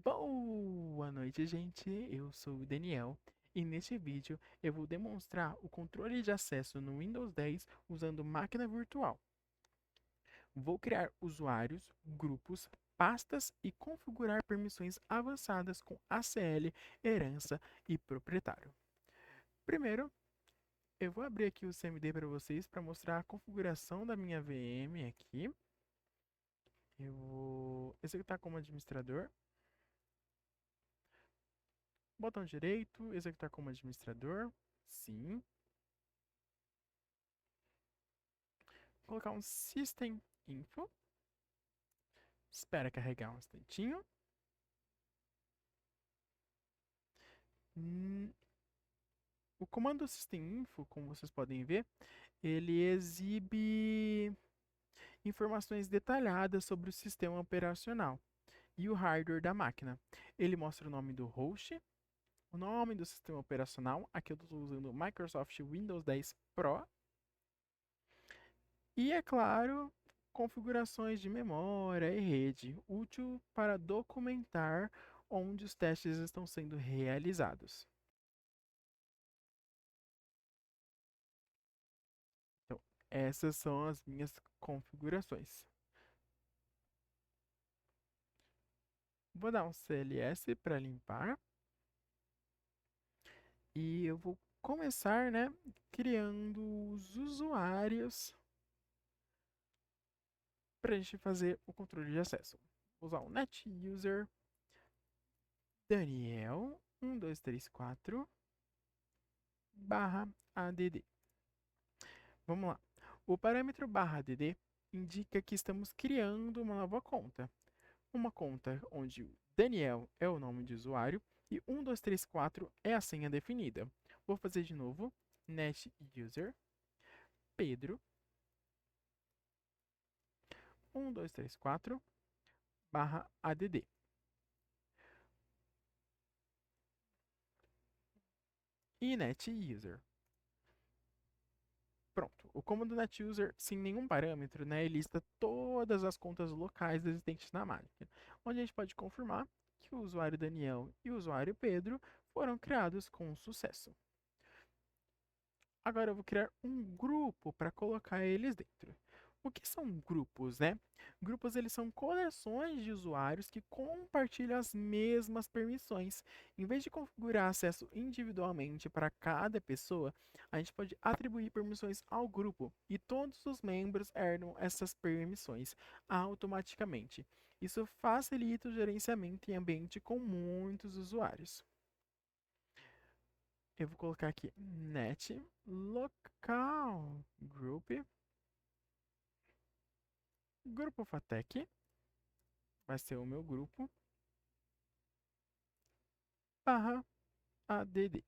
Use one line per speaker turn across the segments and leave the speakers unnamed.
Boa noite, gente. Eu sou o Daniel e neste vídeo eu vou demonstrar o controle de acesso no Windows 10 usando máquina virtual. Vou criar usuários, grupos, pastas e configurar permissões avançadas com ACL, herança e proprietário. Primeiro, eu vou abrir aqui o CMD para vocês para mostrar a configuração da minha VM aqui. Eu vou executar como administrador. Botão direito, executar como administrador. Sim. Colocar um System Info. Espera carregar um instantinho. Hum, O comando System Info, como vocês podem ver, ele exibe informações detalhadas sobre o sistema operacional e o hardware da máquina. Ele mostra o nome do host, o nome do sistema operacional. Aqui eu estou usando o Microsoft Windows 10 Pro. E, é claro, configurações de memória e rede, útil para documentar onde os testes estão sendo realizados. Então, essas são as minhas configurações. Vou dar um CLS para limpar. E eu vou começar, né, criando os usuários para a gente fazer o controle de acesso. Vou usar o NetUser Daniel 1234 barra ADD. Vamos lá. O parâmetro /dd indica que estamos criando uma nova conta. Uma conta onde o Daniel é o nome de usuário e 1234 é a senha definida. Vou fazer de novo. NetUser Pedro 1234 /add. E NetUser. Pronto. O comando NetUser, sem nenhum parâmetro, né, ele lista todas as contas locais existentes na máquina, onde a gente pode confirmar que o usuário Daniel e o usuário Pedro foram criados com sucesso. Agora eu vou criar um grupo para colocar eles dentro. O que são grupos, né? Grupos eles são coleções de usuários que compartilham as mesmas permissões. Em vez de configurar acesso individualmente para cada pessoa, a gente pode atribuir permissões ao grupo e todos os membros herdam essas permissões automaticamente. Isso facilita o gerenciamento em ambiente com muitos usuários. Eu vou colocar aqui net local group grupo Fatec vai ser o meu grupo barra add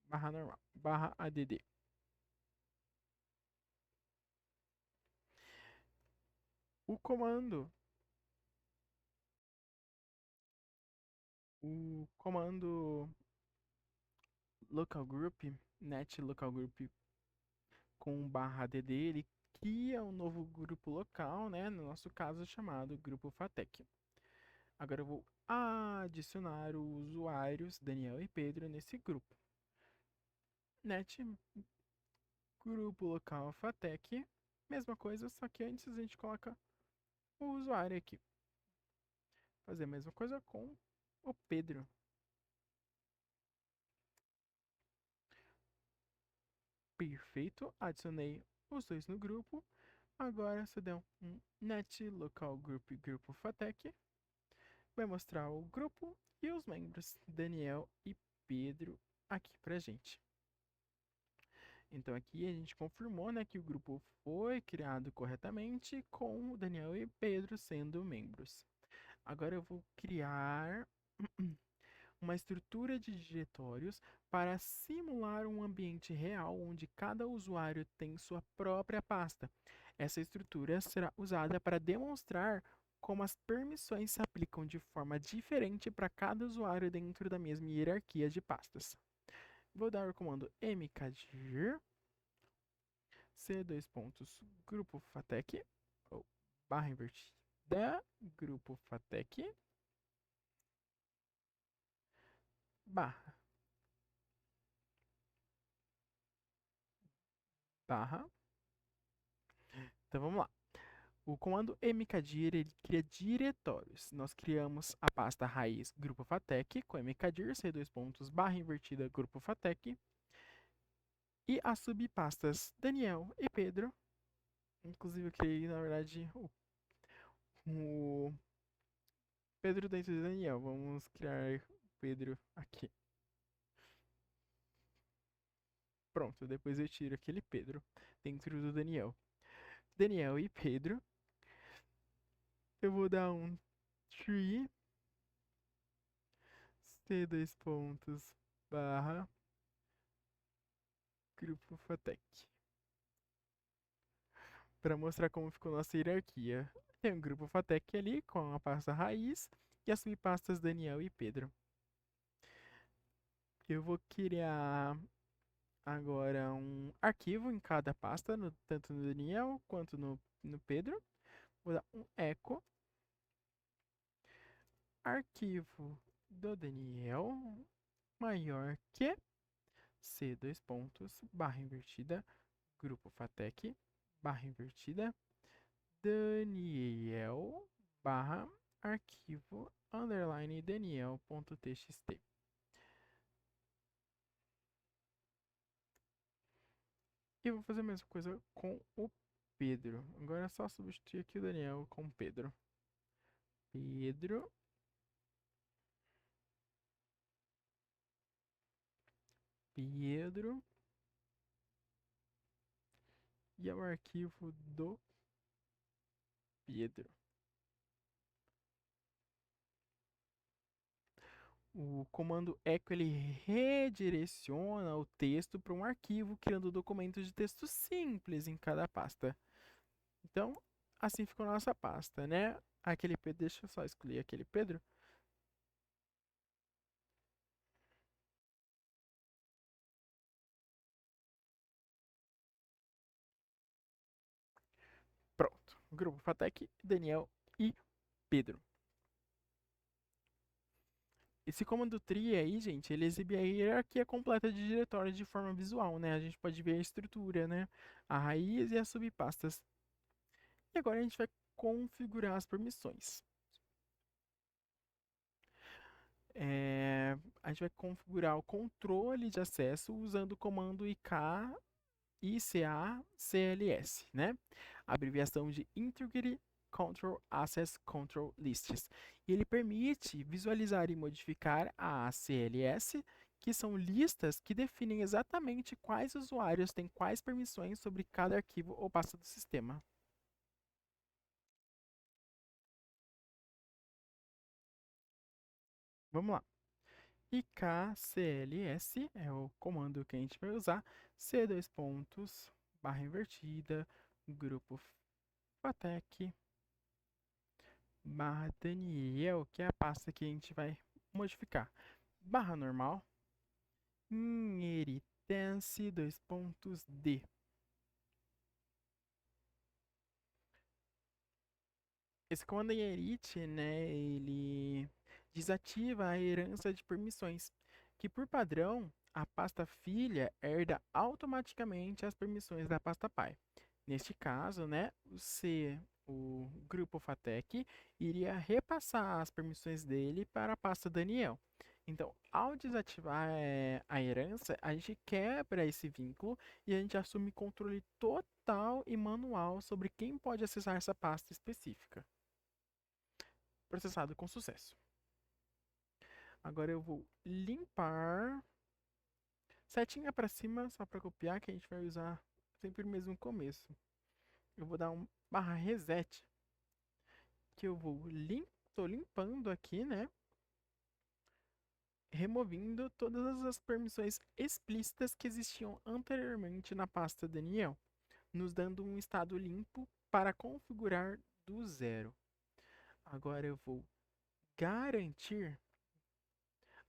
barra normal barra add. O comando o comando local group net local group com barra add ele cria um novo grupo local, né? No nosso caso chamado grupo Fatec. Agora eu vou adicionar os usuários Daniel e Pedro nesse grupo. Net grupo local Fatec, mesma coisa, só que antes a gente coloca o usuário aqui. Fazer a mesma coisa com o Pedro. Perfeito, adicionei os dois no grupo. Agora, se eu der um net local group grupo Fatec, vai mostrar o grupo e os membros, Daniel e Pedro, aqui pra gente. Então aqui a gente confirmou, né, que o grupo foi criado corretamente com o Daniel e Pedro sendo membros. Agora eu vou criar uma estrutura de diretórios para simular um ambiente real onde cada usuário tem sua própria pasta. Essa estrutura será usada para demonstrar como as permissões se aplicam de forma diferente para cada usuário dentro da mesma hierarquia de pastas. Vou dar o comando mkdir grupo Fatec ou barra invertida grupo Fatec barra, barra. Então vamos lá. O comando mkdir ele cria diretórios. Nós criamos a pasta raiz grupo fatec com mkdir, c2 pontos, barra invertida grupo fatec. E as subpastas Daniel e Pedro. Inclusive eu criei, na verdade, o Pedro dentro de Daniel. Vamos criar o Pedro aqui. Pronto, depois eu tiro aquele Pedro dentro do Daniel. Daniel e Pedro. Eu vou dar um tree c2 pontos barra grupo fatec. Para mostrar como ficou nossa hierarquia. Tem um grupo fatec ali com a pasta raiz e as subpastas Daniel e Pedro. Eu vou criar agora um arquivo em cada pasta, tanto no Daniel quanto no Pedro. Vou dar um echo arquivo do Daniel maior que c2 pontos barra invertida grupo fatec barra invertida Daniel barra arquivo underline daniel.txt. E vou fazer a mesma coisa com o Pedro. Agora é só substituir aqui o Daniel com o Pedro. Pedro. Pedro. E é o arquivo do Pedro. O comando echo ele redireciona o texto para um arquivo, criando documentos de texto simples em cada pasta. Então, assim ficou a nossa pasta, né? Aquele Pedro, deixa eu só excluir aquele Pedro. Pronto. Grupo Fatec, Daniel e Pedro. Esse comando tree aí, gente, ele exibe a hierarquia completa de diretórios de forma visual, né? A gente pode ver a estrutura, né? A raiz e as subpastas. E agora a gente vai configurar as permissões. A gente vai configurar o controle de acesso usando o comando ICA-CLS, né? A abreviação de Integrity Control Access Control Lists. E ele permite visualizar e modificar a CLS, que são listas que definem exatamente quais usuários têm quais permissões sobre cada arquivo ou pasta do sistema. Vamos lá. IKCLS é o comando que a gente vai usar. C2 pontos, barra invertida, grupo Fatec, barra Daniel, que é a pasta que a gente vai modificar. Barra normal, inheritance, dois pontos D. Esse comando inherit, né, ele desativa a herança de permissões, que por padrão, a pasta filha herda automaticamente as permissões da pasta pai. Neste caso, né, o grupo Fatec, iria repassar as permissões dele para a pasta Daniel. Então, ao desativar a herança, a gente quebra esse vínculo e a gente assume controle total e manual sobre quem pode acessar essa pasta específica. Processado com sucesso. Agora eu vou limpar. Setinha para cima, só para copiar, que a gente vai usar sempre o mesmo começo. Eu vou dar um barra reset, que eu vou tô limpando aqui, né? Removendo todas as permissões explícitas que existiam anteriormente na pasta Daniel, nos dando um estado limpo para configurar do zero. Agora eu vou garantir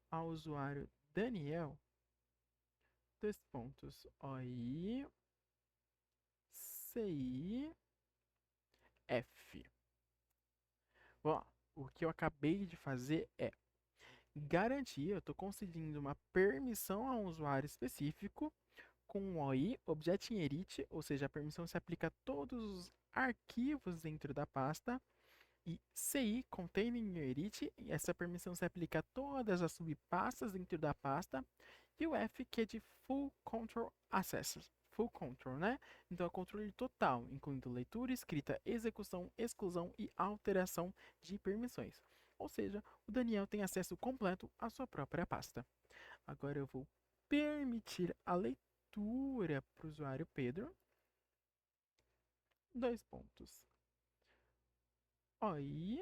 ao usuário Daniel dois pontos OI CI F. Bom, o que eu acabei de fazer é garantir, eu estou concedendo uma permissão a um usuário específico com um OI, Object Inherit, ou seja, a permissão se aplica a todos os arquivos dentro da pasta, e CI, Container Inherit, e essa permissão se aplica a todas as subpastas dentro da pasta, e o F, que é de Full Control Access, Full Control, né? Então é controle total, incluindo leitura, escrita, execução, exclusão e alteração de permissões. Ou seja, o Daniel tem acesso completo à sua própria pasta. Agora eu vou permitir a leitura para o usuário Pedro. Dois pontos. OI,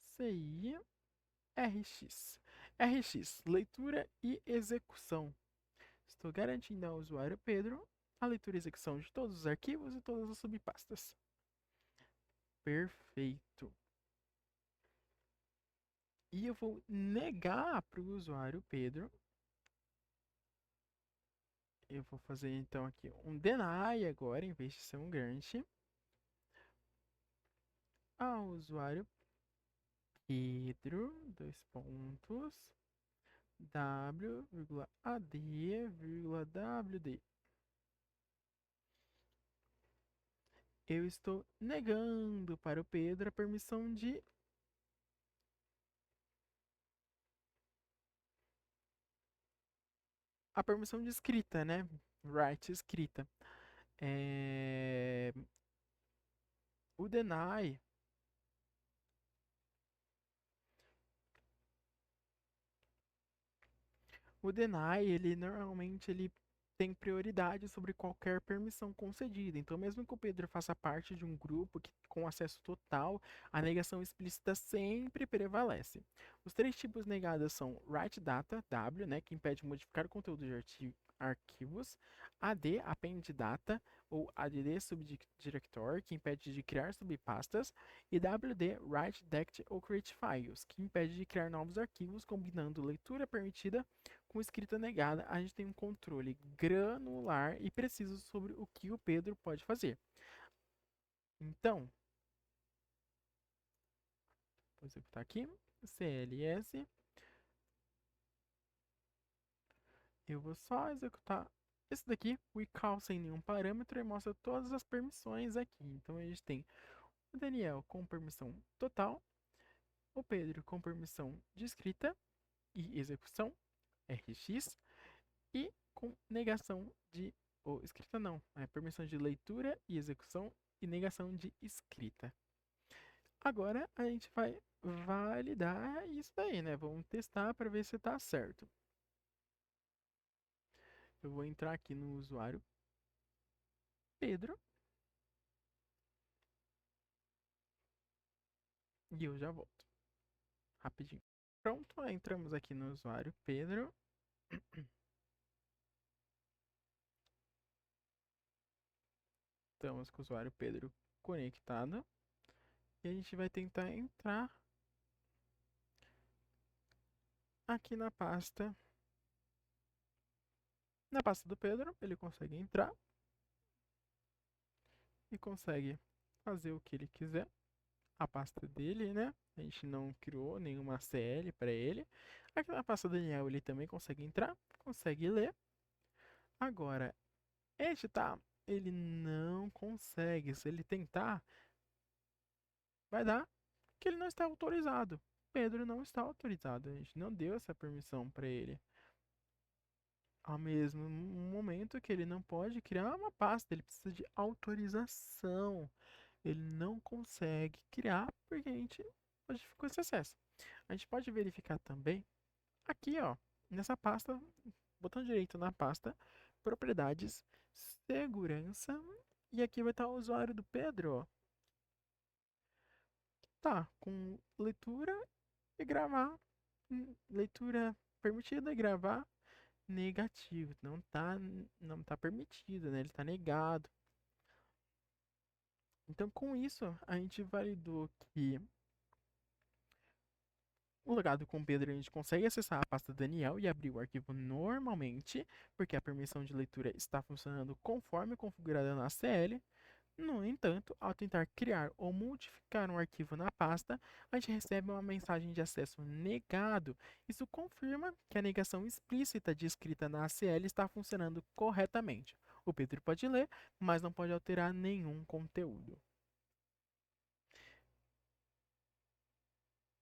CI, RX. RX, leitura e execução. Estou garantindo ao usuário Pedro a leitura e execução de todos os arquivos e todas as subpastas. Perfeito. E eu vou negar para o usuário Pedro. Eu vou fazer então aqui um deny agora, em vez de ser um grant, ao usuário Pedro, dois pontos, w,ad,wd. Eu estou negando para o Pedro a permissão de escrita, né? Write escrita. O deny ele normalmente tem prioridade sobre qualquer permissão concedida. Então, mesmo que o Pedro faça parte de um grupo com acesso total, a negação explícita sempre prevalece. Os três tipos negados são write data, W, né, que impede modificar o conteúdo de arquivos, AD, append data, ou add subdirector, que impede de criar subpastas, e WD, write direct ou create files, que impede de criar novos arquivos combinando leitura permitida com escrita negada. A gente tem um controle granular e preciso sobre o que o Pedro pode fazer. Então, vou executar aqui, CLS, eu vou só executar esse daqui, o iCal sem nenhum parâmetro, e mostra todas as permissões aqui. Então, a gente tem o Daniel com permissão total, o Pedro com permissão de escrita e execução, RX, e com negação de, ou escrita não, permissão de leitura e execução e negação de escrita. Agora a gente vai validar isso daí, né? Vamos testar para ver se está certo. Eu vou entrar aqui no usuário Pedro e eu já volto. Rapidinho. Pronto, entramos aqui no usuário Pedro. Estamos com o usuário Pedro conectado. E a gente vai tentar entrar aqui na pasta. Na pasta do Pedro, ele consegue entrar e consegue fazer o que ele quiser. A pasta dele, né? A gente não criou nenhuma CL para ele. Aqui na pasta do Daniel ele também consegue entrar, consegue ler. Agora, editar, ele não consegue. Se ele tentar, vai dar que ele não está autorizado. Pedro não está autorizado. A gente não deu essa permissão para ele. Ao mesmo momento que ele não pode criar uma pasta, ele precisa de autorização. Ele não consegue criar porque a gente modificou esse acesso. A gente pode verificar também aqui, ó, nessa pasta, botão direito na pasta, propriedades, segurança, e aqui vai estar o usuário do Pedro, ó. Tá, com leitura e gravar, leitura permitida e gravar negativo. Não tá permitido, né? Ele tá negado. Então, com isso, a gente validou que o logado com Pedro a gente consegue acessar a pasta Daniel e abrir o arquivo normalmente, porque a permissão de leitura está funcionando conforme configurada na CL. No entanto, ao tentar criar ou modificar um arquivo na pasta, a gente recebe uma mensagem de acesso negado. Isso confirma que a negação explícita descrita na ACL está funcionando corretamente. O Pedro pode ler, mas não pode alterar nenhum conteúdo.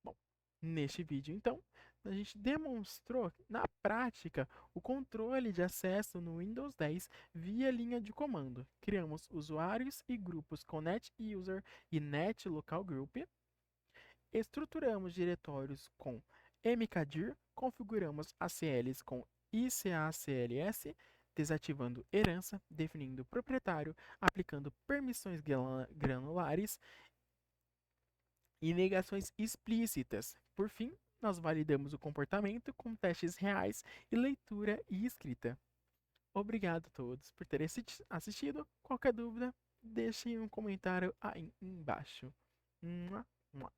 Bom, neste vídeo, então, a gente demonstrou na prática o controle de acesso no Windows 10 via linha de comando. Criamos usuários e grupos com NetUser e NetLocalGroup, estruturamos diretórios com mkdir, configuramos ACLs com ICACLS, desativando herança, definindo proprietário, aplicando permissões granulares e negações explícitas. Por fim, nós validamos o comportamento com testes reais e leitura e escrita. Obrigado a todos por terem assistido. Qualquer dúvida, deixem um comentário aí embaixo. Mua, mua.